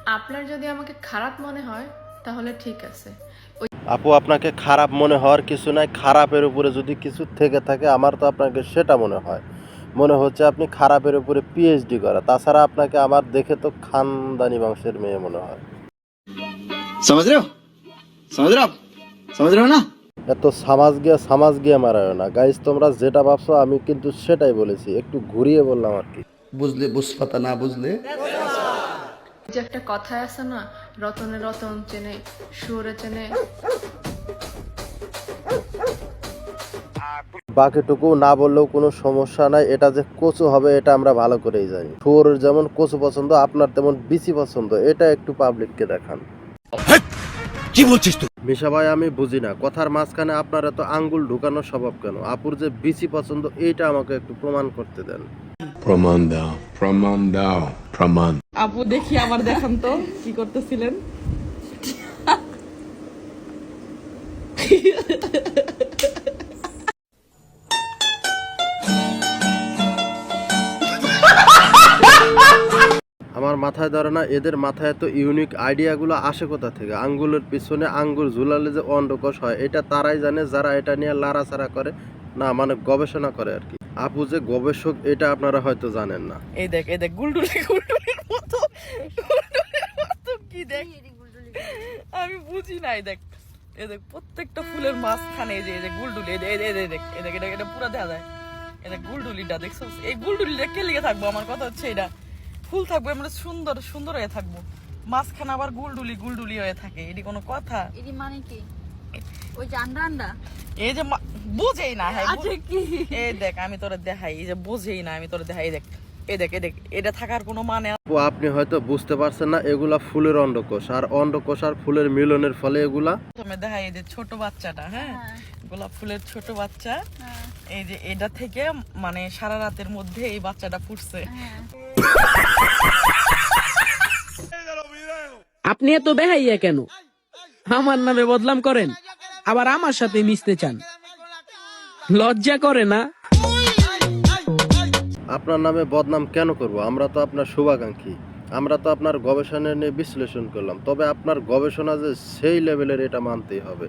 আপনার যদি আমাকে খারাপ মনে হয় তাহলে ঠিক আছে। আপু আপনাকে খারাপ মনে হওয়ার কিছু নাই, খারাপের উপরে যদি কিছু থেকে থাকে আমার তো আপনাকে সেটা মনে হয়। মনে হচ্ছে আপনি খারাপের উপরে পিএইচডি করা, তাছাড়া আপনাকে আমার দেখে তো খানদানি বংশের মেয়ে মনে হয়। समझ रहे हो समझ रहे हो आप समझ रहे हो ना। এত সামাজ গিয়া মারায় না গাইস, তোমরা যেটা ভাবছো আমি কিন্তু সেটাই বলেছি, একটু ঘুরিয়ে বললাম আর কি। বুঝলে বুঝপাতা না বুঝলে যে একটা কথায় আছে না, রতনে রতন চেনে সুরে চেনে। বাকিটুকু না বললেও কোনো সমস্যা নাই, এটা যে কচু হবে এটা আমরা ভালো করেই জানি। শুয়োরের যেমন কচু পছন্দ, আপনার তেমন বিচি পছন্দ, এটা একটু পাবলিককে দেখান। কি বলছিস তুই? মিশা ভাই আমি বুঝি না, কথার মাঝখানে আপনার এত আঙ্গুল ঢুকানোর স্বভাব কেন? আপুর যে বিচি পছন্দ এইটা আমাকে একটু প্রমাণ করতে দেন। প্রমাণ দাও, প্রমাণ দাও, প্রমাণ। আপু দেখি আমার দেখান তো কি করতেছিলেন। আমার মাথায় ধরে না, এদের মাথায় এত ইউনিক আইডিয়াগুলো আসে কোথা থেকে? আঙ্গুলের পিছনে আঙ্গুর ঝুলালে যে অন্ডকোষ হয় এটা তারাই জানে যারা এটা নিয়ে লাড়াচাড়া করে, না মানে গবেষণা করে আর কি। আপু যে গবেষক এটা আপনারা হয়তো জানেন না। এই দেখ গুলটুলির মতো কি দেখ, আমি বুঝি না। এই দেখ প্রত্যেকটা ফুলের মাঝখানে এই যে গুলটুলি, এটা পুরো দেখা যায়। এটা গুলটুলিটা দেখছো? এই গুলটুলিটা কে লিগে থাকবো? আমার কথা হচ্ছে এটা ফুল থাকবো, আমরা সুন্দর সুন্দর হয়ে থাকবো, মাঝখানে আবার গুলটুলি হয়ে থাকে। এটি কোনো কথা? এটি মানে কি? ওই যে আন্ডা এই যে বুঝেই না। হ্যাঁ আচ্ছা কি? এই দেখ আমি তোরে দেখাই, এই যে বুঝেই না আমি তোরে দেখাই। এই দেখ এটা থাকার কোনো মানে? আপু আপনি হয়তো বুঝতে পারছেন না, এগুলা ফুলের অন্ডকোষ, আর অন্ডকোষ আর ফুলের মিলনের ফলে এগুলা। তুমি দেখাই এই যে ছোট বাচ্চাটা, হ্যাঁ গোলাপ ফুলের ছোট বাচ্চা, এই যে এটা থেকে মানে সারা রাতের মধ্যে এই বাচ্চাটা ফুটছে। আপনি এত বেহাইয়া কেন? আমার নামে বদনাম করেন, আবার আমার সাথে মিশতে চান, লজ্জা করে না? আপনার নামে বদনাম কেন করব? আমরা তো আপনার শুভাকাঙ্ক্ষী, আমরা তো আপনার গবেষণা নিয়ে বিশ্লেষণ করলাম, তবে আপনার গবেষণা যে সেই লেভেলের এটা মানতেই হবে।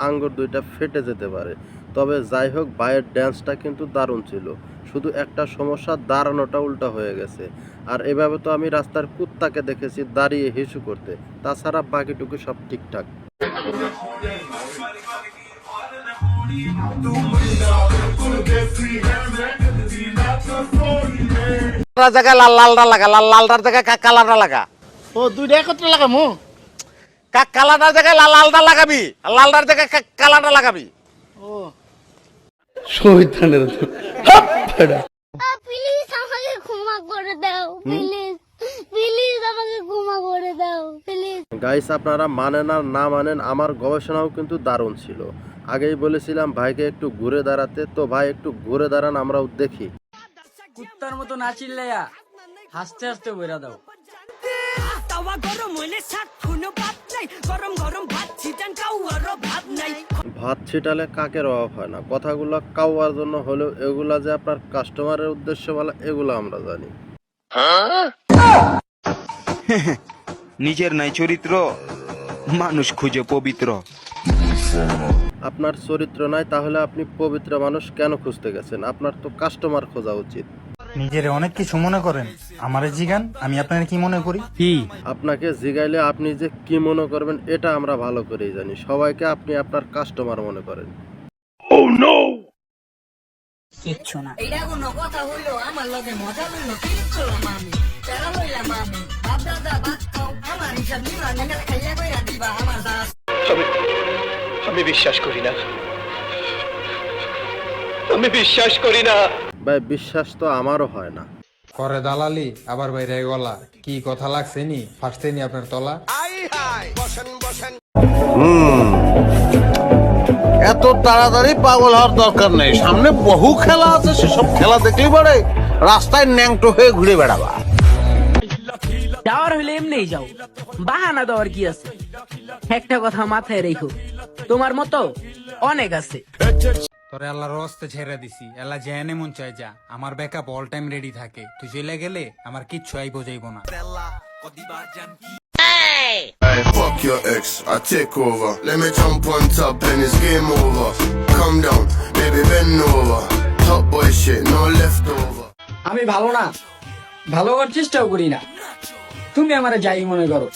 আঙ্গুর দুইটা ফেটে যেতে পারে, তবে যাই হোক ভাইয়ের ড্যান্সটা কিন্তু দারুণ ছিল। শুধু একটা সমস্যা, দাঁড়ানোটা উল্টা হয়ে গেছে। আর এভাবে তো আমি রাস্তার কুত্তাকে দেখেছি দাঁড়িয়ে হিসু করতে, তাছাড়া বাকিটুকু সব ঠিকঠাক। জায়গায় লালটা লাগা, লালটার জায়গায় কালারটা লাগা। ও দুইটা একত্রে লাগামু? কালারটার জায়গায় লালটা লাগাবি, আর লালটার জায়গায় কালারটা লাগাবি। ও শয়তানের প্লিজ আমাকে ক্ষমা করে দাও, প্লিজ আমাকে ক্ষমা করে দাও প্লিজ। গাইস আপনারা মানেন আর না মানেন, আমার গবেষণাও কিন্তু দারুণ ছিল। আগেই বলেছিলাম ভাইকে একটু ঘুরে দাঁড়াতে, তো ভাই একটু ঘুরে দাঁড়ান আমরাও দেখি। কুত্তার মতো না চিল্লাইয়া হাসতে হাসতে বইরা দাও। ভাত ছিটালে কাকের অভাব হয় না, কথাগুলো কাওয়ার জন্য হলেও এগুলা যে আপনার কাস্টমারের উদ্দেশ্য বলা, এগুলো আমরা জানি। নিজের নাই চরিত্র, মানুষ খুঁজে পবিত্র। আপনার চরিত্র নাই, তাহলে আপনি পবিত্র মানুষ কেন খুঁজতে গেছেন? আপনার তো কাস্টমার খোঁজা উচিত। নিজের অনেক কিছু মনে করেন, আমারে জিগান আমি আপনার কি মনে করি। কি আপনাকে জিগাইলে আপনি যে কি মনে করবেন এটা আমরা ভালো করেই জানি। সবাইকে আপনি আপনার কাস্টমার মনে করেন। কিচ্ছু না, এটা কোনো কথা হইলো? আমার লগে মজা লইলো, কিচ্ছু না আমি টাকা লইলাম আমি বাপ দাদা ভাত খাও, আমার হিসাব নিবা না, খাইয়া কইরা দিবা আমার দাস। আমি বিশ্বাস করি না, আমি বিশ্বাস করি না। ভাই বিশ্বাস তো আমারও হয় না। করে দালালি আবার বাইরে গলা, কি কথা লাগছে নি ফার্স্টে নি আপনার তলা। এত তাড়াতাড়ি পাগল হওয়ার দরকার নেই, সামনে বহু খেলা আছে, সেসব খেলা দেখলেই পারে রাস্তায় ন্যাংটো হয়ে ঘুরে বেড়াবা। যাওয়ার হইলে এমনিই যাও, বাহানা দেওয়ার কি আছে? একটা কথা মাথায় রেখো, তোমার মতো অনেক আছে। তোরে আল্লাহর হস্তে ছেড়ে দিছি, আল্লাহ যেনে মন চাই যা, আমার ব্যাকআপ অল টাইম রেডি থাকে। তুই চলে গেলে আমার কিচ্ছু আইব যাইব না। Hey, fuck your ex, I take over. Let me jump on top and it's game over. Come down, baby, bend over. Top boy shit, no leftover. আমি ভালো না, ভালো হওয়ার চেষ্টাও করি না। তুমি আমার যাই মনে করো,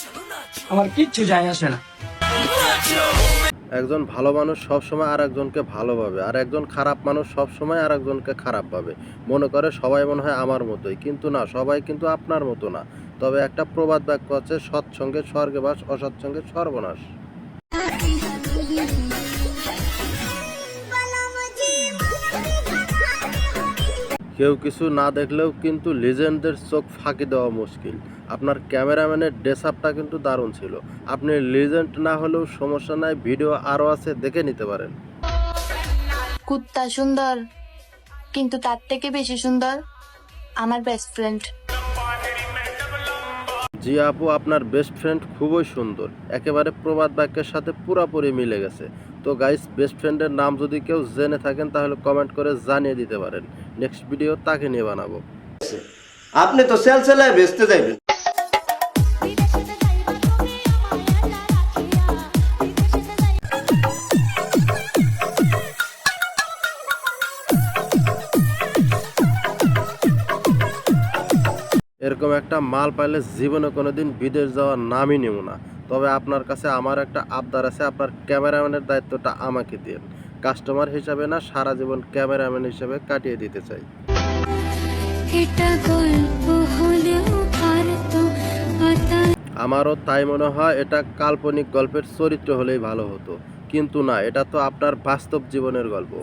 আমার কিচ্ছু যায় আসে না। একজন ভালো মানুষ সবসময় আর একজনকে ভালো ভাবে, আর একজন খারাপ মানুষ সবসময় আর একজনকে খারাপ ভাবে। মনে করে সবাই মনে হয় আমার মতোই, কিন্তু না, সবাই কিন্তু আপনার মতো না। তবে একটা প্রবাদ বাক্য আছে, সৎসঙ্গে স্বর্গে বাস, অসৎসঙ্গে সর্বনাশ। কেউ কিছু না দেখলেও কিন্তু লিজেন্ডদের চোখ ফাঁকি দেওয়া মুশকিল। আপনার ক্যামেরাম্যানের ড্রেস আপটা কিন্তু দারুণ ছিল। আপনি লিজেন্ড না হলেও সমস্যা নাই, ভিডিও আরও আছে, দেখে নিতে পারেন। কুত্তা সুন্দর, কিন্তু তার থেকে বেশি সুন্দর আমার বেস্ট ফ্রেন্ড। জি আপু, আপনার বেস্ট ফ্রেন্ড খুবই সুন্দর, একেবারে প্রবাদ বাক্যের সাথে পুরোপুরি মিলে গেছে। তো গাইস, বেস্ট ফ্রেন্ডের নাম যদি কেউ জেনে থাকেন তাহলে কমেন্ট করে জানিয়ে দিতে পারেন। নেক্সট ভিডিও তাকে নিয়ে বানাবো। আপনি তো সেল সেলায় বেচতে যাইবেন। এরকম একটা মাল পাইলে জীবনে কোনোদিন বিদেশ যাওয়ার নামই নেব না। তবে আপনার কাছে আমার একটা আবদার আছে, আপনার ক্যামেরাম্যানের দায়িত্বটা আমাকে দিন। কাস্টমার হিসাবে না, সারা জীবন ক্যামেরাম্যান হিসাবে কাটিয়ে দিতে চাই। আমারও তাই মনে হয়, এটা কাল্পনিক গল্পের চরিত্র হলেই ভালো হতো, কিন্তু না, এটা তো আপনার বাস্তব জীবনের গল্প।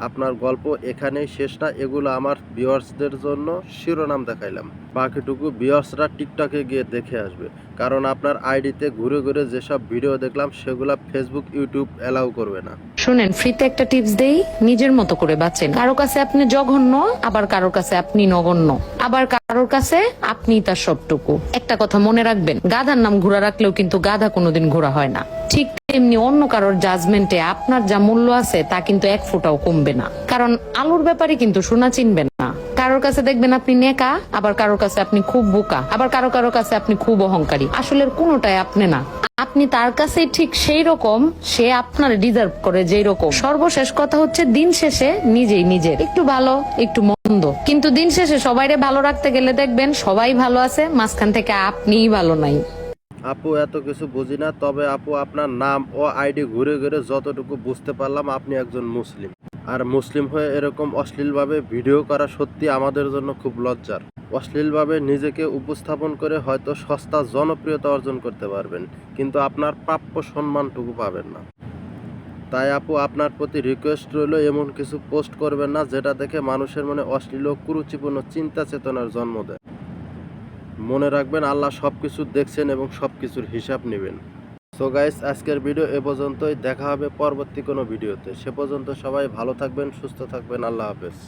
আপনার গল্প এখানেই শেষ না, এগুলো আমার ভিউয়ার্সদের জন্য শিরোনাম দেখাইলাম। বাকিটুকু ভিউয়ার্সরা টিকটকে গিয়ে দেখে আসবে, কারণ আপনার আইডিতে ঘুরে ঘুরে যেসব ভিডিও দেখলাম সেগুলো ফেসবুক, ইউটিউব অ্যালাউ করবে না। শুনেন, ফ্রিতে একটা টিপস দেই, নিজের মতো করে বাঁচেন। কারো কাছে আপনি জঘন্য, আবার কারোর কাছে আপনি নগণ্য, আবার কারোর কাছে আপনি তার সবটুকু। একটা কথা মনে রাখবেন, গাধার নাম ঘোড়া রাখলেও কিন্তু গাধা কোনোদিন ঘোড়া হয় না। ঠিক তেমনি অন্য কারোর জাজমেন্টে আপনার যা মূল্য আছে তা কিন্তু এক ফোঁটাও কমবে না, কারণ আলুর ব্যাপারে কিন্তু সোনা চিনবেন না। কারোর কাছে দেখবেন আপনি নেকা, আবার কারোর কাছে আপনি খুব বোকা, আবার কারোর কাছে আপনি খুব অহংকারী। আসলে কোনোটাই আপনি না, আপনি তার কাছে ঠিক সেই রকম, সে আপনার ডিজার্ভ করে যেই রকম। সর্বশেষ কথা হচ্ছে, দিন শেষে নিজেই নিজের একটু ভালো একটু মন্দ, কিন্তু দিন শেষে সবাইরে ভালো রাখতে গেলে দেখবেন সবাই ভালো আছে, মাঝখান থেকে আপনিই ভালো নাই। আপু, এত কিছু বুঝি না, তবে আপু আপনার নাম ও আইডি ঘুরে ঘুরে যতটুকু বুঝতে পারলাম, আপনি একজন মুসলিম। আর মুসলিম হয়ে এরকম অশ্লীলভাবে ভিডিও করা সত্যি আমাদের জন্য খুব লজ্জার। অশ্লীলভাবে নিজেকে উপস্থাপন করে হয়তো সস্তা জনপ্রিয়তা অর্জন করতে পারবেন, কিন্তু আপনার প্রাপ্য সম্মানটুকু পাবেন না। তাই আপু, আপনার প্রতি রিকোয়েস্ট রইল, এমন কিছু পোস্ট করবেন না যেটা দেখে মানুষের মনে অশ্লীল ও কুরুচিপূর্ণ চিন্তা চেতনার জন্ম দেয়। মনে রাখবেন, আল্লাহ সবকিছু দেখছেন এবং সবকিছুর হিসাব নেবেন। সো গাইস, আজকের ভিডিও এ পর্যন্তই। দেখা হবে পরবর্তী কোনো ভিডিওতে। সে পর্যন্ত সবাই ভালো থাকবেন, সুস্থ থাকবেন। আল্লাহ হাফেজ।